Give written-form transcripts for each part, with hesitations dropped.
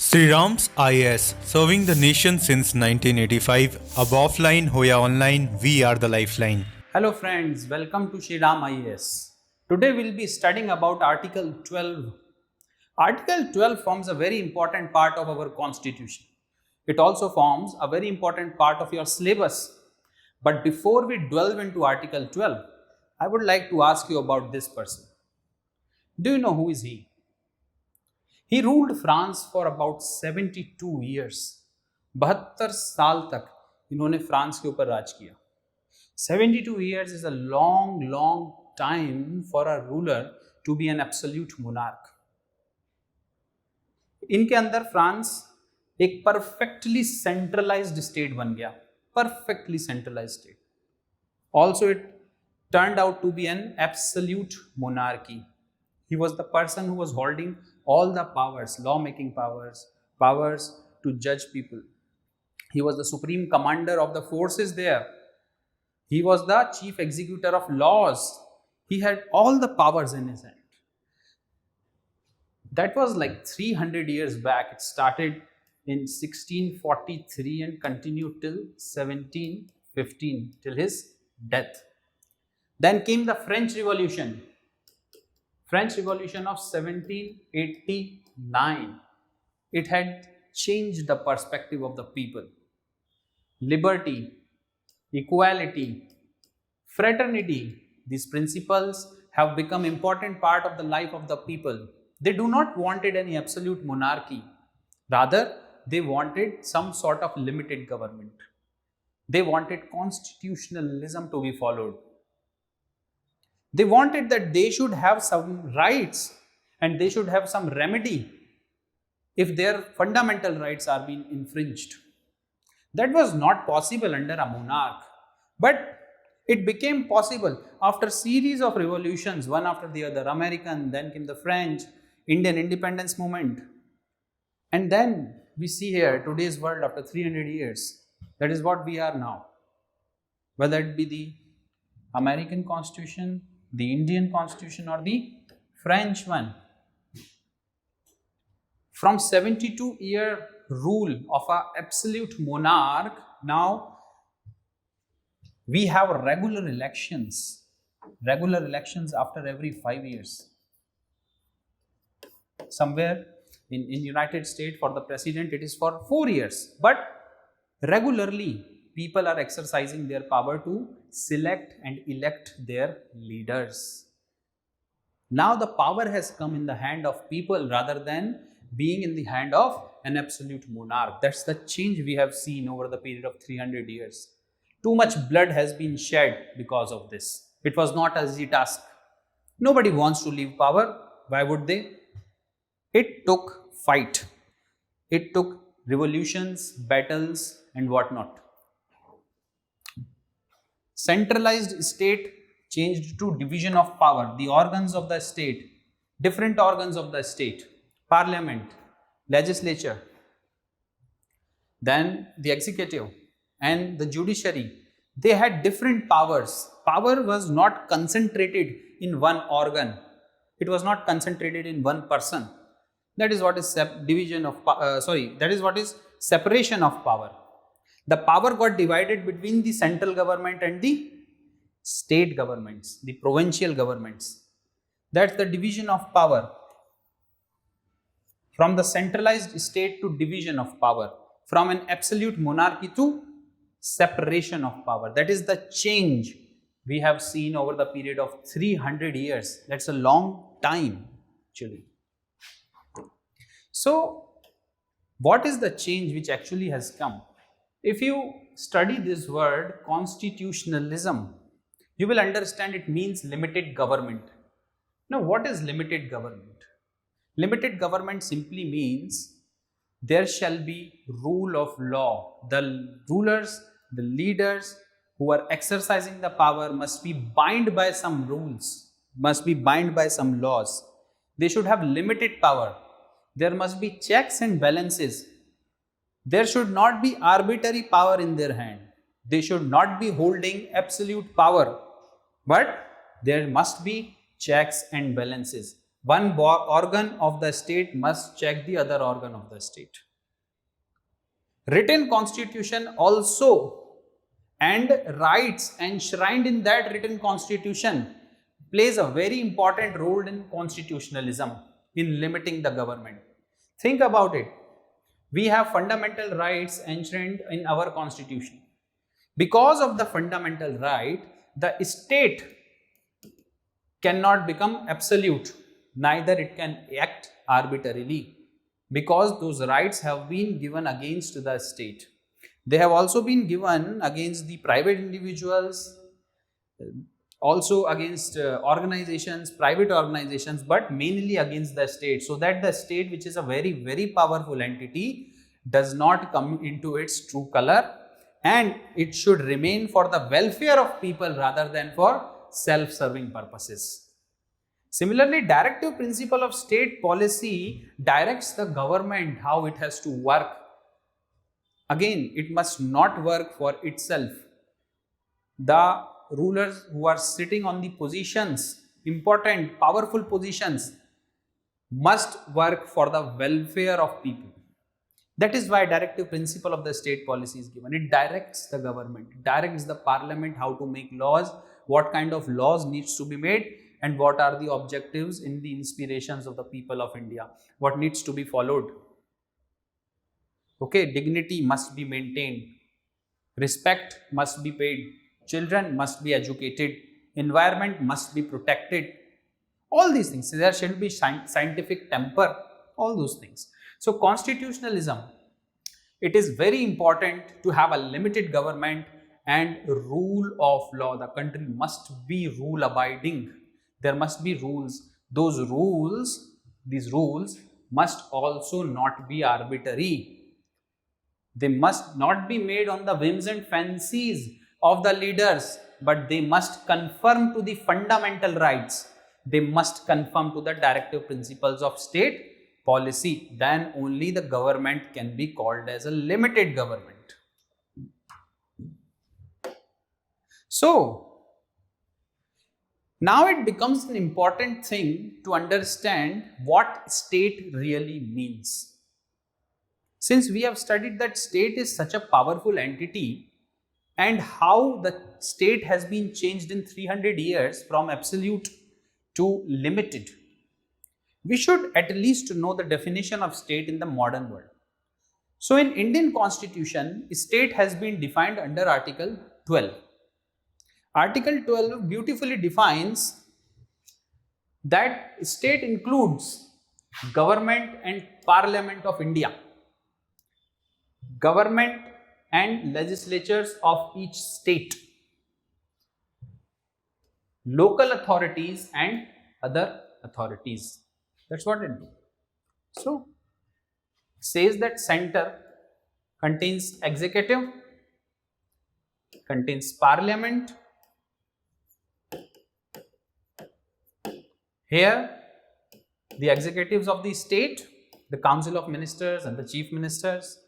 SRIRAM's IS, serving the nation since 1985. Ab offline ho ya online, we are the lifeline. Hello friends, welcome to SRIRAM IS. Today we'll be studying about Article 12. Article 12 forms a very important part of our constitution. It also forms a very important part of your syllabus. But before we delve into Article 12, I would like to ask you about this person. Do you know who is he? He ruled France for about 72 years. 72 साल तक इन्होंने France के ऊपर राज किया. 72 years is a long time for a ruler to be an absolute monarch. इनके अंदर France एक perfectly centralized state बन गया. Perfectly centralized state. Also it turned out to be an absolute monarchy. He was the person who was holding all the powers, law-making powers, powers to judge people. He was the supreme commander of the forces there. He was the chief executor of laws. He had all the powers in his hand. That was like 300 years back. It started in 1643 and continued till 1715, till his death. Then came the French Revolution. French Revolution of 1789. It had changed the perspective of the people. Liberty, equality, fraternity, these principles have become important part of the life of the people. They do not wanted any absolute monarchy. Rather, they wanted some sort of limited government. They wanted constitutionalism to be followed. They wanted that they should have some rights and they should have some remedy if their fundamental rights are being infringed. That was not possible under a monarch, but it became possible after series of revolutions, one after the other. American, then came the French, Indian independence movement. And then we see here today's world after 300 years. That is what we are now. Whether it be the American Constitution, the Indian Constitution or the French one. From 72-year rule of an absolute monarch, now we have regular elections after every 5 years. Somewhere in United States for the president it is for 4 years, but regularly people are exercising their power to select and elect their leaders. Now the power has come in the hand of people rather than being in the hand of an absolute monarch. That's the change we have seen over the period of 300 years. Too much blood has been shed because of this. It was not an easy task. Nobody wants to leave power. Why would they? It took fight. It took revolutions, battles and whatnot. Centralized state changed to division of power, the organs of the state, different organs of the state, parliament, legislature, then the executive and the judiciary. They had different powers. Power was not concentrated in one organ. It was not concentrated in one person. That is what is separation of power. The power got divided between the central government and the state governments, the provincial governments. That's the division of power. From the centralized state to division of power. From an absolute monarchy to separation of power. That is the change we have seen over the period of 300 years. That's a long time actually. So, what is the change which actually has come? If you study this word constitutionalism, you will understand it means limited government. Now, what is limited government? Limited government simply means there shall be rule of law. The rulers, the leaders who are exercising the power must be bound by some rules, must be bound by some laws. They should have limited power. There must be checks and balances. There should not be arbitrary power in their hand. They should not be holding absolute power. But there must be checks and balances. One organ of the state must check the other organ of the state. Written constitution also and rights enshrined in that written constitution plays a very important role in constitutionalism, in limiting the government. Think about it. We have fundamental rights enshrined in our constitution. Because of the fundamental right, the state cannot become absolute, neither it can act arbitrarily, because those rights have been given against the state. They have also been given against the private individuals, also against organizations, private organizations, but mainly against the state, so that the state, which is a very, very powerful entity, does not come into its true color, and it should remain for the welfare of people rather than for self-serving purposes. Similarly, directive principle of state policy directs the government how it has to work. Again, it must not work for itself. The rulers who are sitting on the positions, important, powerful positions, must work for the welfare of people. That is why directive principle of the state policy is given. It directs the government, it directs the parliament how to make laws, what kind of laws needs to be made, and what are the objectives in the inspirations of the people of India, what needs to be followed. Okay, dignity must be maintained, respect must be paid, children must be educated, environment must be protected, all these things. There should be scientific temper, all those things. So constitutionalism, it is very important to have a limited government and rule of law. The country must be rule abiding. There must be rules. Those rules, these rules must also not be arbitrary. They must not be made on the whims and fancies of the leaders, but they must conform to the fundamental rights. They must conform to the directive principles of state policy. Then only the government can be called as a limited government. So, now it becomes an important thing to understand what state really means. Since we have studied that state is such a powerful entity and how the state has been changed in 300 years from absolute to limited, we should at least know the definition of state in the modern world. So in Indian Constitution, state has been defined under Article 12. Article 12 beautifully defines that state includes government and parliament of India, government and legislatures of each state, local authorities and other authorities. That's what it means. So, says that center contains executive, contains parliament. Here, the executives of the state, the council of ministers and the chief ministers.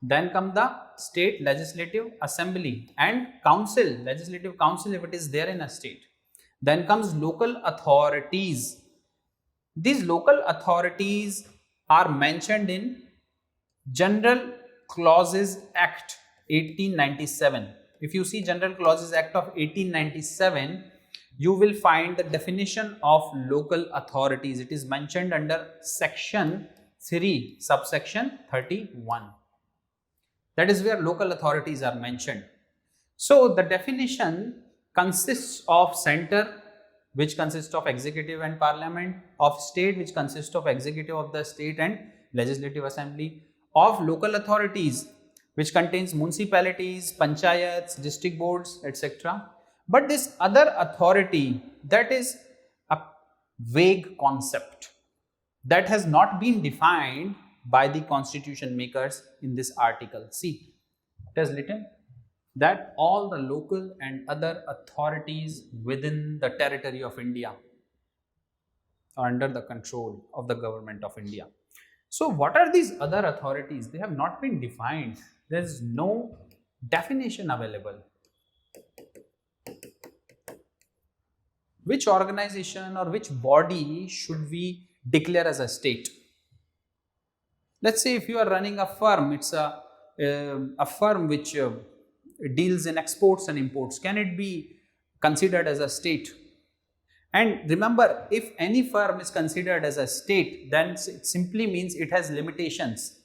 Then come the state legislative assembly and council, legislative council if it is there in a state. Then comes local authorities. These local authorities are mentioned in General Clauses Act 1897. If you see General Clauses Act of 1897, you will find the definition of local authorities. It is mentioned under section 3, subsection 31. That is where local authorities are mentioned. So the definition consists of center, which consists of executive and parliament, of state, which consists of executive of the state and legislative assembly, of local authorities, which contains municipalities, panchayats, district boards, etc. But this other authority, that is a vague concept that has not been defined by the constitution makers in this article. See, it has written that all the local and other authorities within the territory of India are under the control of the government of India. So what are these other authorities? They have not been defined. There is no definition available. which organization or which body should we declare as a state? Let's say if you are running a firm, it's a firm which deals in exports and imports. Can it be considered as a state? And remember, if any firm is considered as a state, then it simply means it has limitations.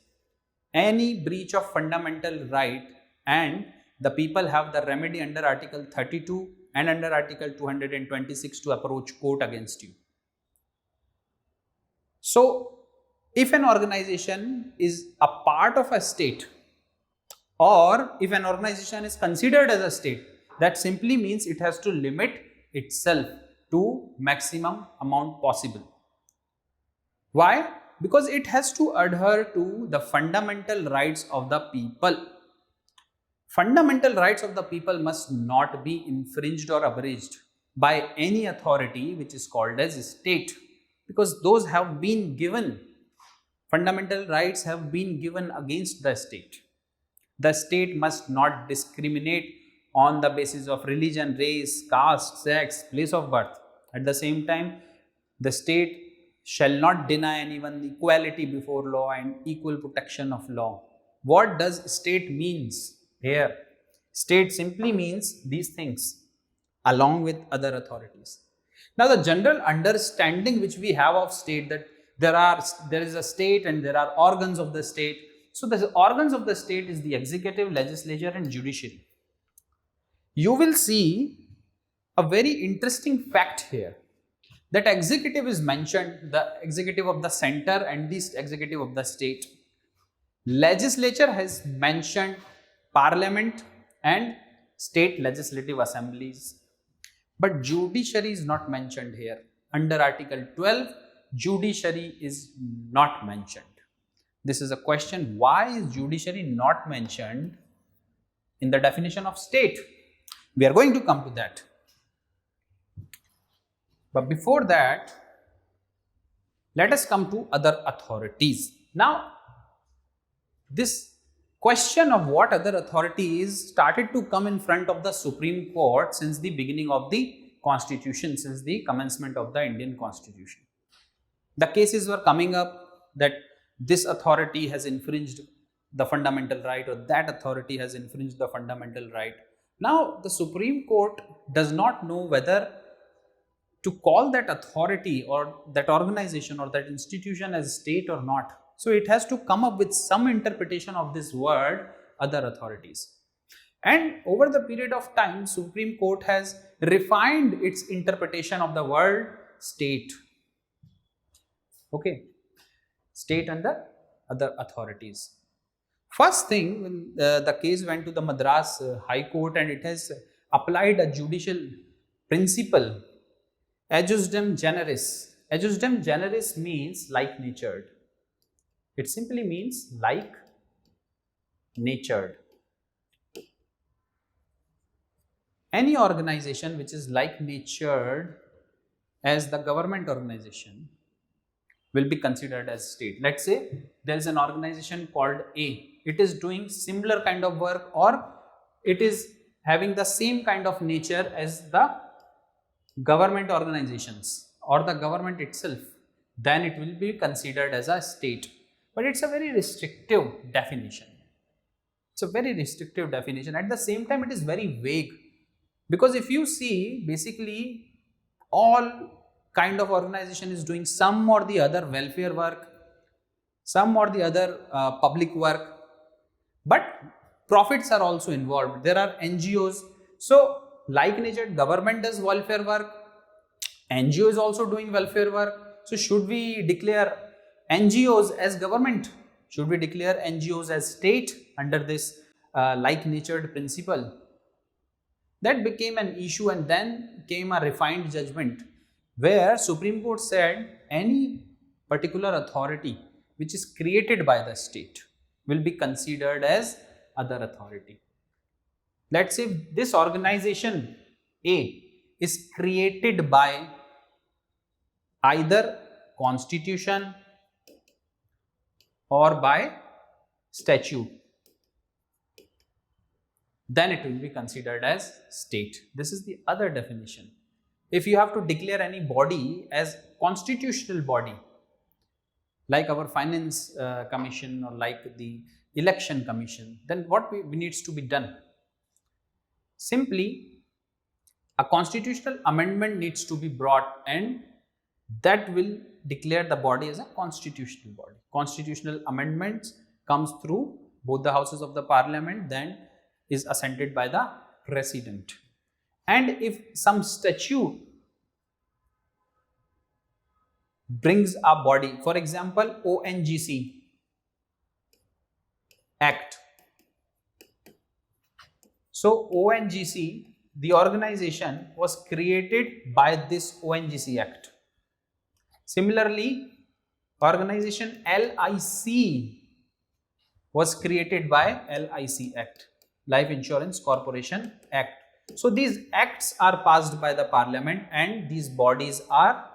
Any breach of fundamental right, and the people have the remedy under Article 32 and under Article 226 to approach court against you. So, if an organization is a part of a state, or if an organization is considered as a state, that simply means it has to limit itself to maximum amount possible. Why? Because it has to adhere to the fundamental rights of the people. Fundamental rights of the people must not be infringed or abridged by any authority which is called as state, because those have been given. Fundamental rights have been given against the state. The state must not discriminate on the basis of religion, race, caste, sex, place of birth. At the same time, the state shall not deny anyone equality before law and equal protection of law. What does state means here? State simply means these things along with other authorities. Now, the general understanding which we have of state, that there is a state and there are organs of the state. So the organs of the state is the executive, legislature and judiciary. You will see a very interesting fact here, that executive is mentioned, the executive of the center and the executive of the state. Legislature has mentioned parliament and state legislative assemblies, but judiciary is not mentioned here. Under Article 12, judiciary is not mentioned. This is a question, why is judiciary not mentioned in the definition of state? We are going to come to that. But before that, let us come to other authorities. Now, this question of what other authority is started to come in front of the Supreme Court since the beginning of the Constitution, since the commencement of the Indian Constitution. The cases were coming up that this authority has infringed the fundamental right, or that authority has infringed the fundamental right. Now, the Supreme Court does not know whether to call that authority or that organization or that institution as state or not. So, it has to come up with some interpretation of this word, other authorities. And over the period of time, Supreme Court has refined its interpretation of the word state. Okay. State and the other authorities. First thing, when the case went to the Madras High Court, and it has applied a judicial principle, adjusdem generis. Adjusdem generis means like natured. It simply means like natured. Any organization which is like natured as the government organization will be considered as state. Let's say there is an organization called A. It is doing similar kind of work, or it is having the same kind of nature as the government organizations or the government itself. Then it will be considered as a state. But it's a very restrictive definition. It's a very restrictive definition. At the same time, it is very vague. Because if you see, basically all kind of organization is doing some or the other welfare work, some or the other public work, but profits are also involved. There are NGOs. So, like nature, government does welfare work, NGO is also doing welfare work. So, should we declare NGOs as government? Should we declare NGOs as state under this like natured principle? That became an issue, and then came a refined judgment where Supreme Court said any particular authority which is created by the state will be considered as other authority. Let's say this organization A is created by either constitution or by statute, then it will be considered as state. This is the other definition. if you have to declare any body as constitutional body, like our finance commission or like the election commission, then what needs to be done? Simply, a constitutional amendment needs to be brought, and that will declare the body as a constitutional body. Constitutional amendments comes through both the houses of the parliament, then is assented by the president. And if some statute brings a body, for example, ONGC Act. So ONGC, the organization, was created by this ONGC Act. Similarly, organization LIC was created by LIC Act, Life Insurance Corporation Act. So these acts are passed by the parliament, and these bodies are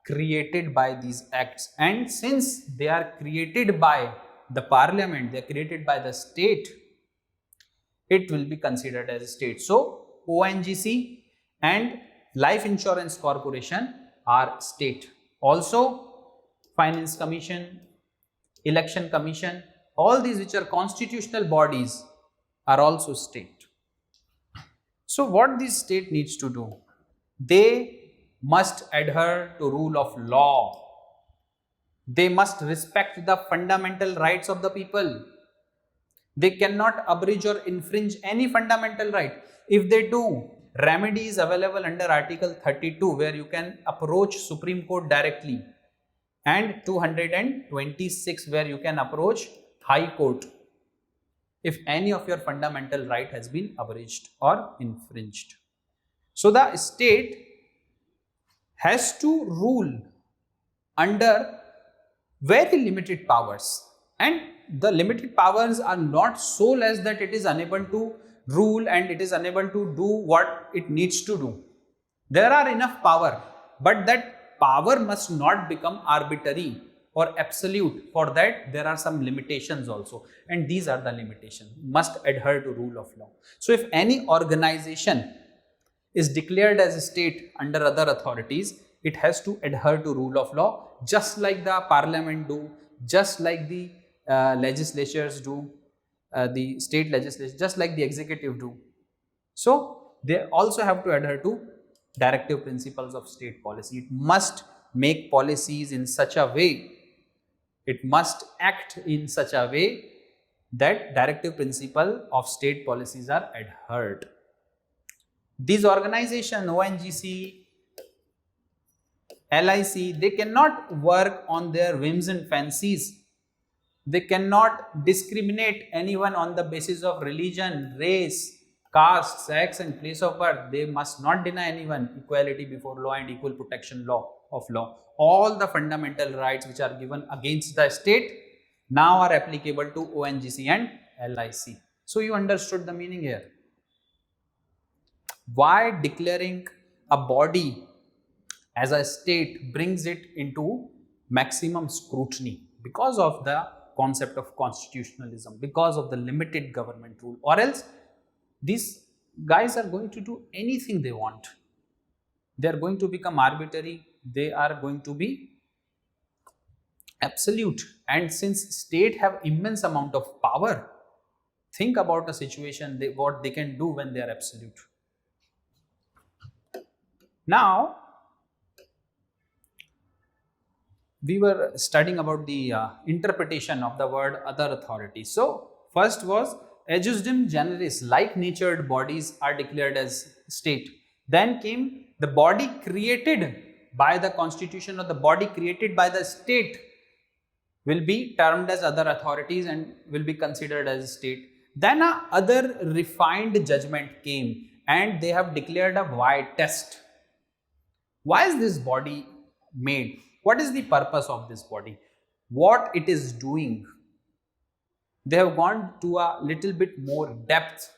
created by these acts. And since they are created by the parliament, they are created by the state, it will be considered as a state. So ONGC and Life Insurance Corporation are state. Also Finance Commission, Election Commission, all these which are constitutional bodies are also state. So what this state needs to do? They must adhere to rule of law. They must respect the fundamental rights of the people. They cannot abridge or infringe any fundamental right. If they do, remedy is available under Article 32, where you can approach Supreme Court directly, and 226, where you can approach High Court if any of your fundamental right has been abridged or infringed. So the state has to rule under very limited powers, and the limited powers are not so less that it is unable to rule and it is unable to do what it needs to do. There are enough power, but that power must not become arbitrary or absolute. For that, there are some limitations also, and these are the limitations. Must adhere to rule of law. So if any organization is declared as a state under other authorities, it has to adhere to rule of law, just like the parliament do, just like the legislatures do, the state legislature, just like the executive do. So they also have to adhere to directive principles of state policy. It must make policies in such a way, it must act in such a way that directive principle of state policies are adhered. These organizations, ONGC, LIC, they cannot work on their whims and fancies. They cannot discriminate anyone on the basis of religion, race, caste, sex and place of birth. They must not deny anyone equality before law and equal protection of law. All the fundamental rights which are given against the state now are applicable to ONGC and LIC. So you understood the meaning here. Why declaring a body as a state brings it into maximum scrutiny? Because of the concept of constitutionalism, because of the limited government rule, or else these guys are going to do anything they want. They are going to become arbitrary, they are going to be absolute. And since state have immense amount of power, think about a situation, what they can do when they are absolute. Now, we were studying about the interpretation of the word other authority. So first was adjusdem generis, like-natured bodies are declared as state. Then came the body created by the constitution or the body created by the state will be termed as other authorities and will be considered as state. Then a other refined judgment came and they have declared a why test. Why is this body made? What is the purpose of this body? What it is doing? They have gone to a little bit more depth.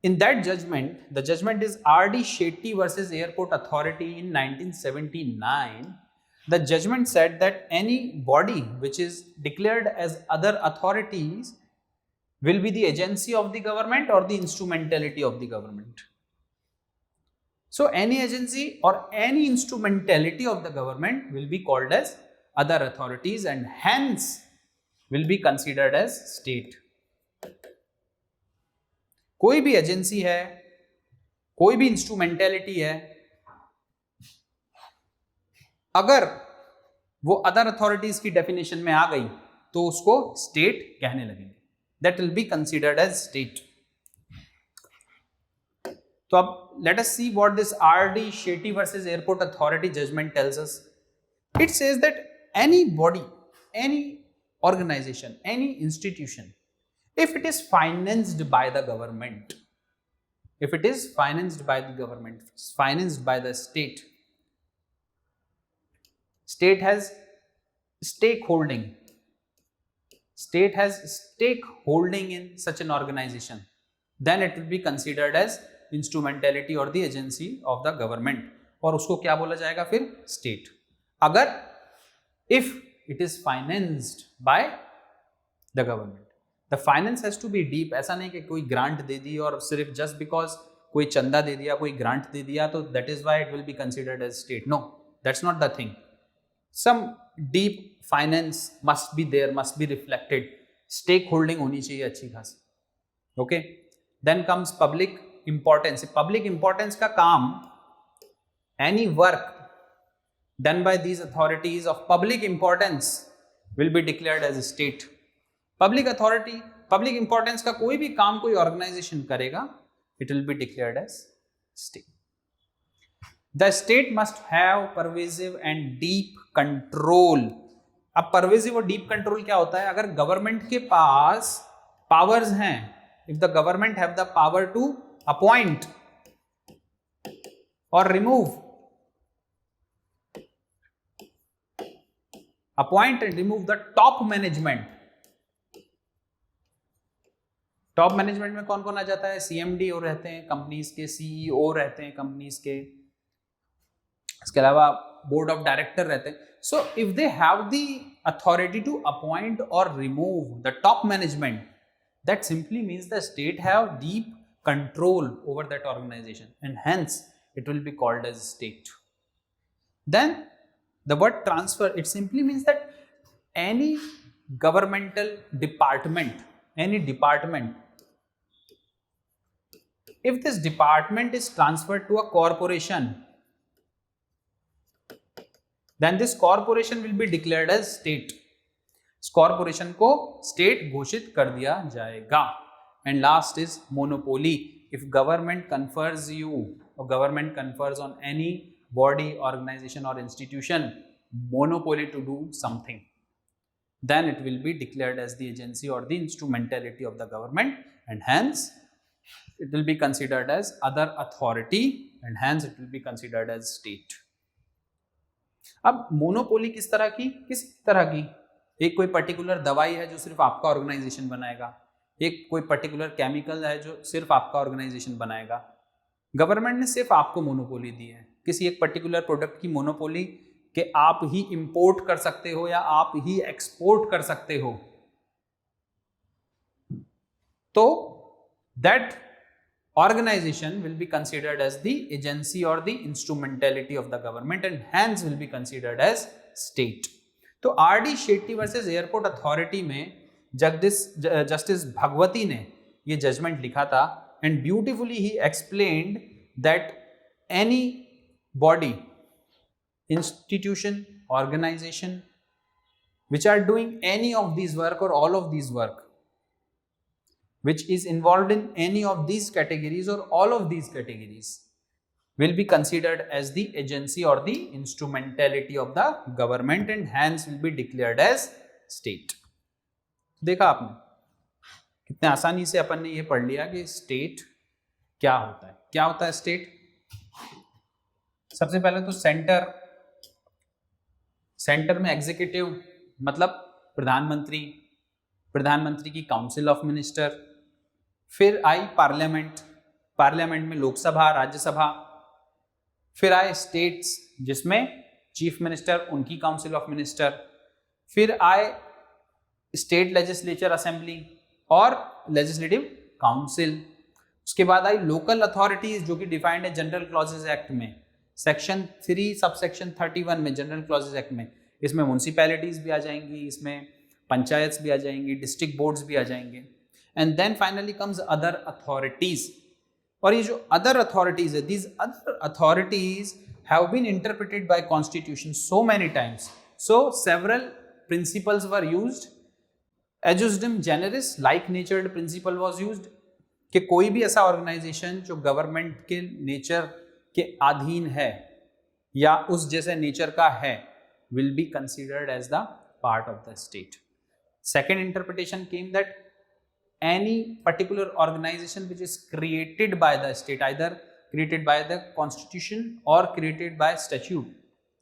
In that judgment, the judgment is R.D. Shetty versus Airport Authority in 1979. The judgment said that any body which is declared as other authorities will be the agency of the government or the instrumentality of the government. So any agency or any instrumentality of the government will be called as other authorities and hence will be considered as state. कोई भी agency है, कोई भी instrumentality है, अगर वो other authorities की definition में आ गई तो उसको स्टेट कहने लगेंगे. That will be considered as state. तो अब let us see what this R D. Shetty versus airport authority judgment tells us. It says that any body, any organization, any institution, if it is financed by the government, if it is financed by the government, financed by the state, state has stakeholding, state has stakeholding in such an organization, then it will be considered as instrumentality or the agency of the government. और उसको क्या बोला जाएगा फिर? state. अगर if it is financed by the government, the finance has to be deep. ऐसा नहीं कि कोई ग्रांट दे दी और सिर्फ just because कोई चंदा दे दिया, कोई ग्रांट दे दिया तो that is why it will be considered as state. No, that's not the thing. Some deep finance must be there, must be reflected. Stakeholding होनी चाहिए अच्छी खासी. Okay. Then comes public importance. Public importance का काम, any work done by these authorities of public importance will be declared as a state. Public authority, public importance का कोई भी काम कोई organization करेगा, it will be declared as state. The state must have pervasive and deep control. अब pervasive और deep control क्या होता है? अगर government के पास powers हैं, if the government have the power to appoint or remove, appoint and remove the top management. Top management में कौन कौन आ जाता है? सीएमडी और रहते हैं कंपनीज के, सीईओ रहते हैं कंपनीज के, इसके अलावा बोर्ड ऑफ डायरेक्टर रहते हैं. So if they have the authority to appoint और remove the top management, that simply means the state have deep control over that organisation and hence it will be called as state. Then the word transfer, it simply means that any governmental department, any department, if this department is transferred to a corporation, then this corporation will be declared as state. इस corporation को state घोषित कर दिया जाएगा. And last is monopoly. If government confers you or government confers on any body, organization or institution monopoly to do something, then it will be declared as the agency or the instrumentality of the government and hence it will be considered as other authority and hence it will be considered as state. अब monopoly किस तरह की? एक कोई particular दवाई है जो सिर्फ आपका ऑर्गेनाइजेशन बनाएगा, एक कोई पर्टिकुलर केमिकल है जो सिर्फ आपका ऑर्गेनाइजेशन बनाएगा. गवर्नमेंट ने सिर्फ आपको मोनोपोली दी है किसी एक पर्टिकुलर प्रोडक्ट की मोनोपोली कि आप ही इंपोर्ट कर सकते हो या आप ही एक्सपोर्ट कर सकते हो. तो that organisation will be considered as the agency और the instrumentality of the government and hence will be considered as state. तो R D. Shetty versus airport authority में जस्टिस भगवती ने ये जजमेंट लिखा था and beautifully he explained that any body, institution, organization which are doing any of these work or all of these work, which is involved in any of these categories or all of these categories, will be considered as the agency or the instrumentality of the government and hence will be declared as state. देखा आपने कितने आसानी से अपन ने ये पढ़ लिया कि स्टेट क्या होता है. क्या होता है स्टेट? सबसे पहले तो सेंटर में एग्जीक्यूटिव मतलब प्रधानमंत्री की काउंसिल ऑफ मिनिस्टर, फिर आई पार्लियामेंट में लोकसभा, राज्यसभा, फिर आए स्टेट्स जिसमें चीफ मिनिस्टर, उनकी काउंसिल ऑफ मिनिस्टर, फिर आए स्टेट लेजिस्लेचर असेंबली और लेजिस्लेटिव काउंसिल, उसके बाद आई लोकल अथॉरिटीज, जो कि डिफाइंड है जनरल क्लॉजेज एक्ट में, सेक्शन 3 सबसेक्शन 31 में जनरल क्लॉजेज एक्ट में। इसमें म्यूनसिपैलिटीज भी आ जाएंगी, इसमें पंचायत भी आ जाएंगी, डिस्ट्रिक्ट बोर्ड्स भी आ जाएंगे। And then finally comes other authorities. और ये जो अदर अथॉरिटीज है, these other authorities have been interpreted by constitution so many times, so several principles were used. Ejusdem generis like natured principle was used, कि कोई भी ऐसा organisation जो government के नेचर के अधीन है या उस जैसे नेचर का है, will be considered as the part of the state. Second interpretation came that any particular organization which is created by the state, either created by the constitution or created by statute,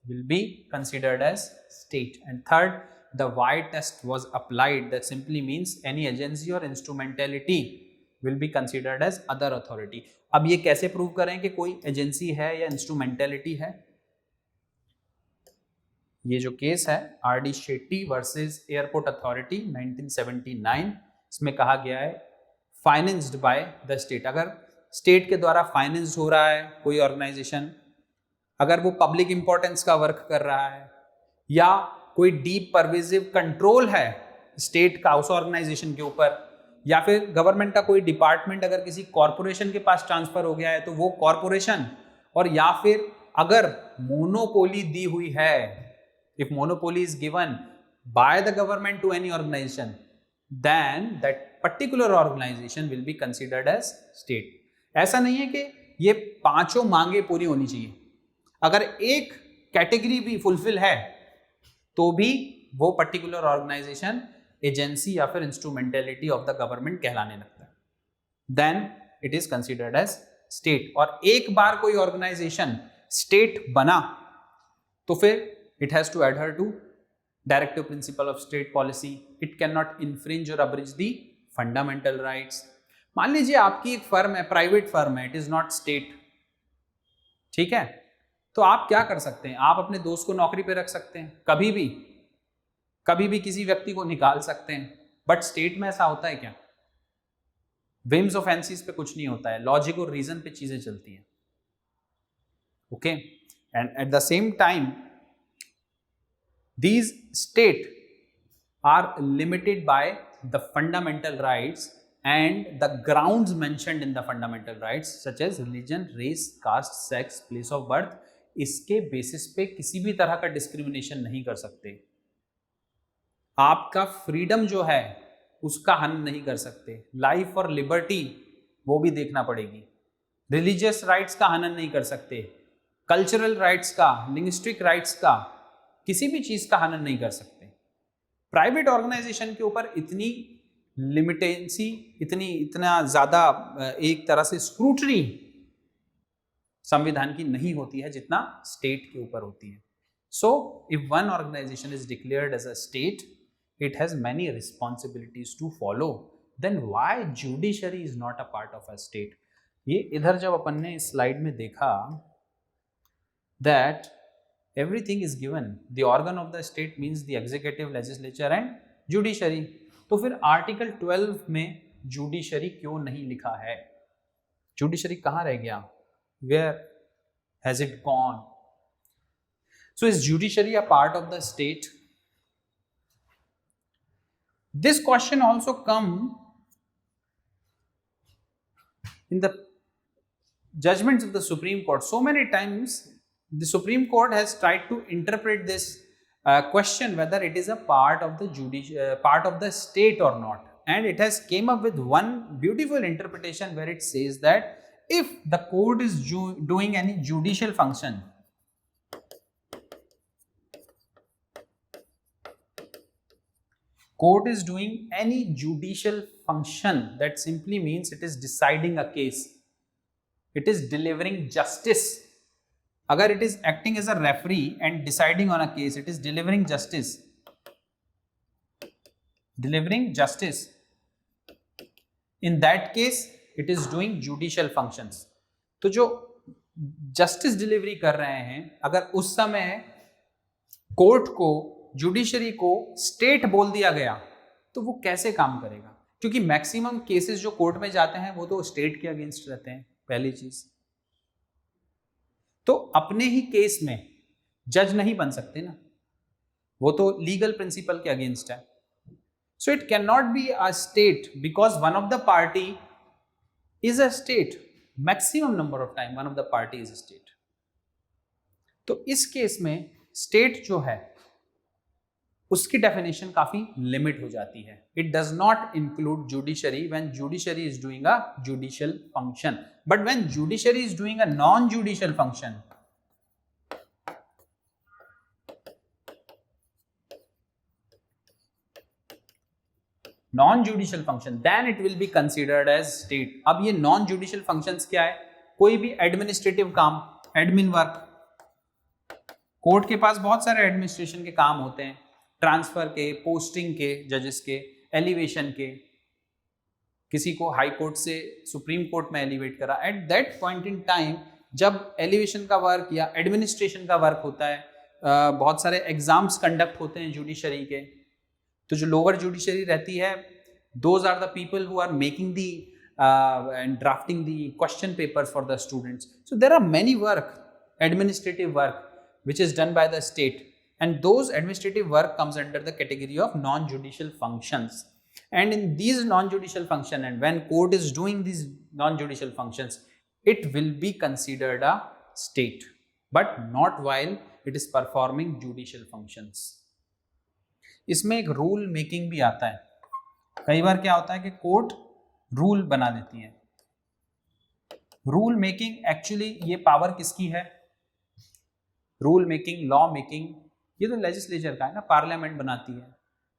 will be considered as state. And third, the why test was applied, that simply means any agency or instrumentality will be considered as other authority. अब ये कैसे prove करें कि कोई agency है या instrumentality है? ये जो केस है RD. Shetty versus airport authority 1979, इसमें कहा गया है फाइनेंस्ड बाय द स्टेट। अगर स्टेट के द्वारा फाइनेंस्ड हो रहा है कोई ऑर्गेनाइजेशन, अगर वो पब्लिक इंपॉर्टेंस का वर्क कर रहा है, या कोई डीप परवेसिव कंट्रोल है स्टेट का उस ऑर्गेनाइजेशन के ऊपर, या फिर गवर्नमेंट का कोई डिपार्टमेंट अगर किसी कॉरपोरेशन के पास ट्रांसफर हो गया है, तो वो कॉरपोरेशन, और या फिर अगर मोनोपोली दी हुई है, if monopoly is given by the government to any organization, then that particular organization will be considered as state. ऐसा नहीं है कि ये पांचों मांगे पूरी होनी चाहिए, अगर एक कैटेगरी भी फुलफिल है तो भी वो पर्टिकुलर ऑर्गेनाइजेशन एजेंसी या फिर इंस्ट्रूमेंटेलिटी ऑफ द गवर्नमेंट कहलाने लगता है, then it is considered as state. और एक बार कोई ऑर्गेनाइजेशन स्टेट बना तो फिर it has to adhere to directive principle of state policy. It cannot infringe or abridge the fundamental rights. मान लीजिए आपकी एक फर्म है, प्राइवेट फर्म है, इट इज नॉट स्टेट, ठीक है, तो आप क्या कर सकते हैं? आप अपने दोस्त को नौकरी पे रख सकते हैं, कभी भी किसी व्यक्ति को निकाल सकते हैं, बट स्टेट में ऐसा होता है क्या? विम्स ऑफ एंसीज पे कुछ नहीं होता है, लॉजिक और रीजन पे चीजें चलती हैं, okay. And at the same time these state are limited by the fundamental rights and the grounds mentioned in the fundamental rights such as religion, race, caste, sex, place of birth. इसके basis पे किसी भी तरह का discrimination नहीं कर सकते, आपका फ्रीडम जो है उसका हनन नहीं कर सकते, लाइफ और लिबर्टी वो भी देखना पड़ेगी, रिलीजियस राइट्स का हनन नहीं कर सकते, कल्चरल राइट्स का, लिंग्विस्टिक राइट्स का, किसी भी चीज का हनन नहीं कर सकते। प्राइवेट ऑर्गेनाइजेशन के ऊपर इतनी लिमिटेंसी, इतना ज्यादा एक तरह से स्क्रूटनी संविधान की नहीं होती है जितना स्टेट के ऊपर होती है। So if one organization is declared as a state, it has many responsibilities to follow, then why judiciary is not a part of a state? ये इधर जब अपन ने इस स्लाइड में देखा that everything is given, the organ of the state means the executive, legislature and judiciary, तो फिर आर्टिकल 12 में जुडिशरी क्यों नहीं लिखा है? जुडिशरी कहाँ रह गया? Where has it gone? So is judiciary a part of the state? This question also come in the judgments of the Supreme Court. So many times the Supreme Court has tried to interpret this question whether it is a part of the state or not, and it has came up with one beautiful interpretation where it says that if the court is doing any judicial function, that simply means it is deciding a case, it is delivering justice. अगर it is acting as a referee and deciding on a case, it is delivering justice, in that case it is doing judicial functions. तो जो justice delivery कर रहे हैं, अगर उस समय court को, जुडिशरी को स्टेट बोल दिया गया तो वो कैसे काम करेगा? क्योंकि मैक्सिमम केसेस जो कोर्ट में जाते हैं वो तो स्टेट के अगेंस्ट रहते हैं, पहली चीज। तो अपने ही केस में जज नहीं बन सकते ना, वो तो लीगल प्रिंसिपल के अगेंस्ट है। So it can not be a state because one of the party is a state. Maximum number of time one of the party is a state. तो इस केस में स्टेट जो है उसकी definition काफी limit हो जाती है। It does not include judiciary when judiciary is doing a judicial function, but when judiciary is doing a non judicial function, non judicial function, then it will be considered as state. अब ये non judicial functions क्या है? कोई भी administrative काम, admin work, court के पास बहुत सारे एडमिनिस्ट्रेशन के काम होते हैं, ट्रांसफर के, पोस्टिंग के, जजेस के, एलिवेशन के, किसी को हाई कोर्ट से सुप्रीम कोर्ट में एलिवेट करा, at that point in time जब एलिवेशन का वर्क या एडमिनिस्ट्रेशन का वर्क होता है, बहुत सारे एग्जाम्स कंडक्ट होते हैं जुडिशरी के, तो जो लोअर जुडिशरी रहती है, those are the people who are making the and drafting the question papers for the students. So there are many work, administrative work, which is done by the state, and those administrative work comes under the category of non-judicial functions. And in these non-judicial function, and when court is doing these non-judicial functions, it will be considered a state, but not while it is performing judicial functions. इसमें एक rule making भी आता है। कई बार क्या होता है कि कोर्ट रूल बना देती है। रूल मेकिंग एक्चुअली ये पावर किसकी है? रूल मेकिंग, लॉ मेकिंग, ये तो लेजिस्लेचर का है ना, पार्लियामेंट बनाती है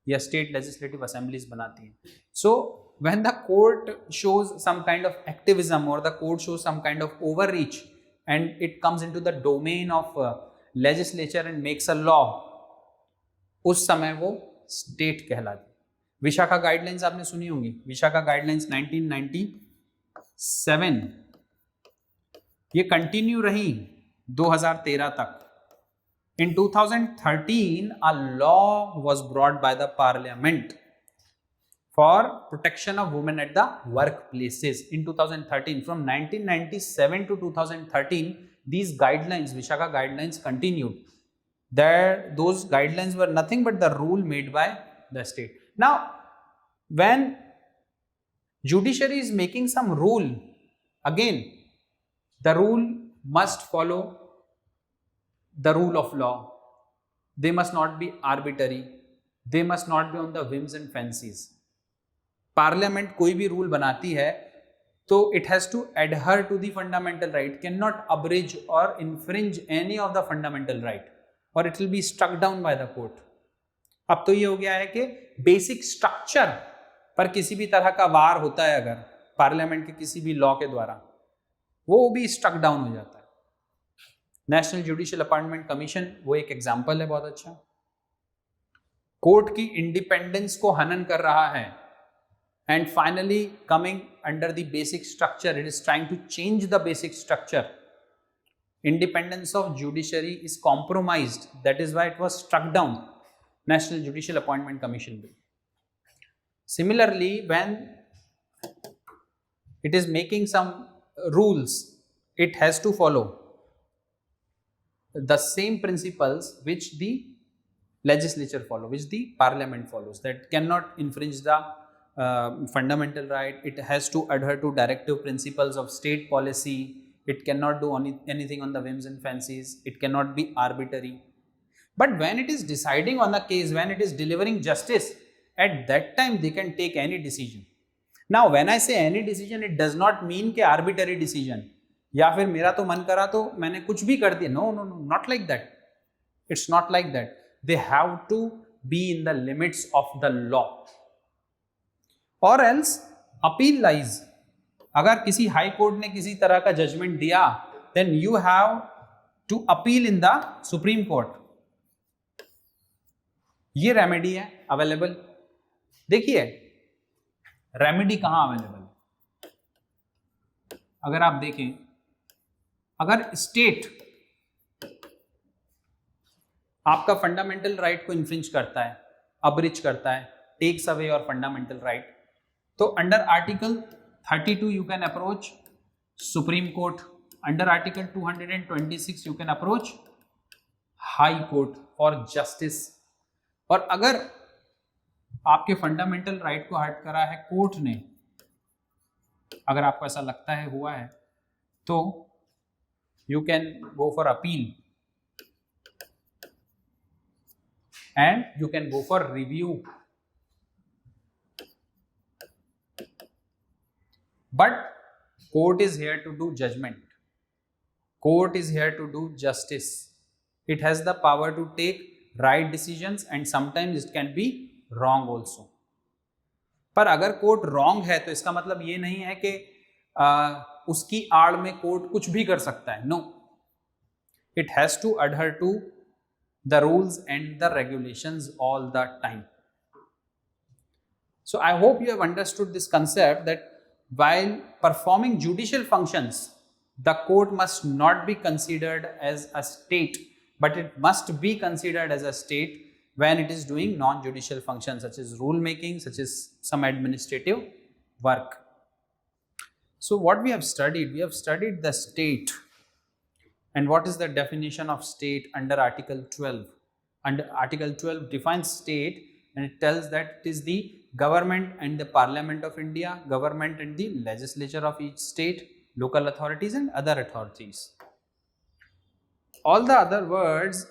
या स्टेट लेजिस्लेटिव असेंबलीज बनाती है। So when the court shows some kind of activism और the court shows some kind of overreach and it comes into the domain of legislature and makes a law, उस समय वो state कहलाती है। Vishakha guidelines आपने सुनी होंगी, विशाखा गाइडलाइंस 1997, ये कंटिन्यू रही 2013 तक। In 2013, a law was brought by the parliament for protection of women at the workplaces. In 2013, from 1997 to 2013, these guidelines, Vishaka guidelines, continued. Those guidelines were nothing but the rule made by the state. Now, when judiciary is making some rule, again, the rule must follow the rule of law. They must not be arbitrary. They must not be on the whims and fancies. Parliament कोई भी rule बनाती है तो it has to adhere to the fundamental right, cannot abridge or infringe any of the fundamental right, or it will be struck down by the court. अब तो ये हो गया है कि बेसिक स्ट्रक्चर पर किसी भी तरह का वार होता है अगर पार्लियामेंट के किसी भी लॉ के द्वारा, वो भी स्ट्रक डाउन हो जाता है। नेशनल जुडिशियल अपॉइंटमेंट कमीशन वो एक एग्जाम्पल है बहुत अच्छा। कोर्ट की इंडिपेंडेंस को हनन कर रहा है and finally coming under the basic structure, it is trying to change the basic structure. Independence of judiciary is compromised, that is why it was struck down, National Judicial Appointment Commission Bill. Similarly, when it is making some rules, it has to follow the same principles which the legislature follow, which the parliament follows. That cannot infringe the fundamental right. It has to adhere to directive principles of state policy. It cannot do anything on the whims and fancies. It cannot be arbitrary. But when it is deciding on the case, when it is delivering justice, at that time they can take any decision. Now when I say any decision, it does not mean कि arbitrary decision, या फिर मेरा तो मन करा तो मैंने कुछ भी कर दिया। No, no, no, not like that. It's not like that. They have to be in the limits of the law. Or else appeal lies. अगर किसी हाई कोर्ट ने किसी तरह का जजमेंट दिया, then you have to appeal in the Supreme Court. ये remedy है available. देखिए रेमेडी कहां अवेलेबल है, अगर आप देखें, अगर स्टेट आपका फंडामेंटल राइट को इन्फ्रिंज करता है, अब्रिच करता है, टेक्स अवे और फंडामेंटल राइट, तो under article 32 you can approach Supreme Court. Under Article 226 you can approach High Court for justice. और अगर आपके फंडामेंटल राइट को हर्ट करा है कोर्ट ने, अगर आपको ऐसा लगता है हुआ है, तो you can go for appeal and you can go for review. But court is here to do judgment. Court is here to do justice. It has the power to take right decisions and sometimes it can be wrong also. पर अगर court wrong है तो इसका मतलब ये नहीं है कि उसकी आड़ में कोर्ट कुछ भी कर सकता है. No. It has to adhere to the rules and the regulations all the time. So I hope you have understood this concept that while performing judicial functions, the court must not be considered as a state, but it must be considered as a state when it is doing non-judicial functions such as rule making, such as some administrative work. So what we have studied the state. And what is the definition of state under Article 12? Under Article 12 defines state and it tells that it is the government and the Parliament of India, government and the legislature of each state, local authorities and other authorities. All the other words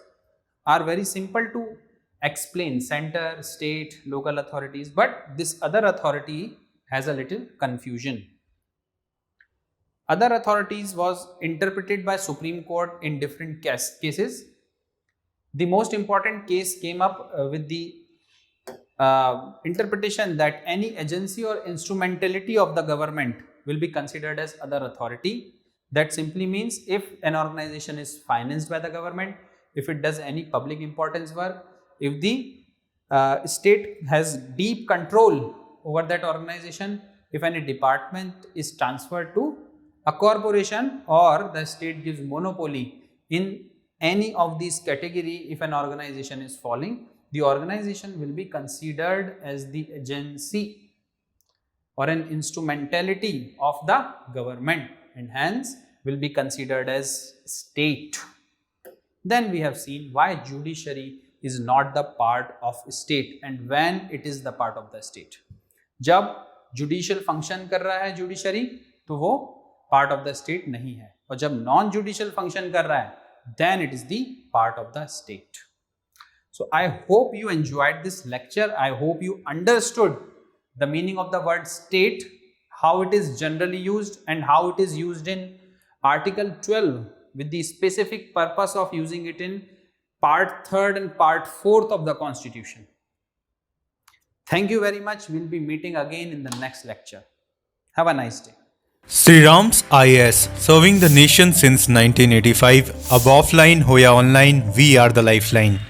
are very simple to explain: center, state, local authorities, but this other authority has a little confusion. Other authorities was interpreted by Supreme Court in different cases. The most important case came up with the interpretation that any agency or instrumentality of the government will be considered as other authority. That simply means if an organization is financed by the government, if it does any public importance work, if the state has deep control over that organization, if any department is transferred to a corporation or the state gives monopoly in any of these category, if an organization is falling, the organization will be considered as the agency or an instrumentality of the government and hence will be considered as state. Then we have seen why judiciary is not the part of state and when it is the part of the state. जब judicial function कर रहा है judiciary तो वो part of the state नहीं है, और जब non-judicial function कर रहा है then it is the part of the state. So I hope you enjoyed this lecture. I hope you understood the meaning of the word state, how it is generally used and how it is used in Article 12 with the specific purpose of using it in part 3rd and part 4th of the Constitution. Thank you very much. We'll be meeting again in the next lecture. Have a nice day. SRIRAM's IS, serving the nation since 1985. Ab offline, hoya online, we are the lifeline.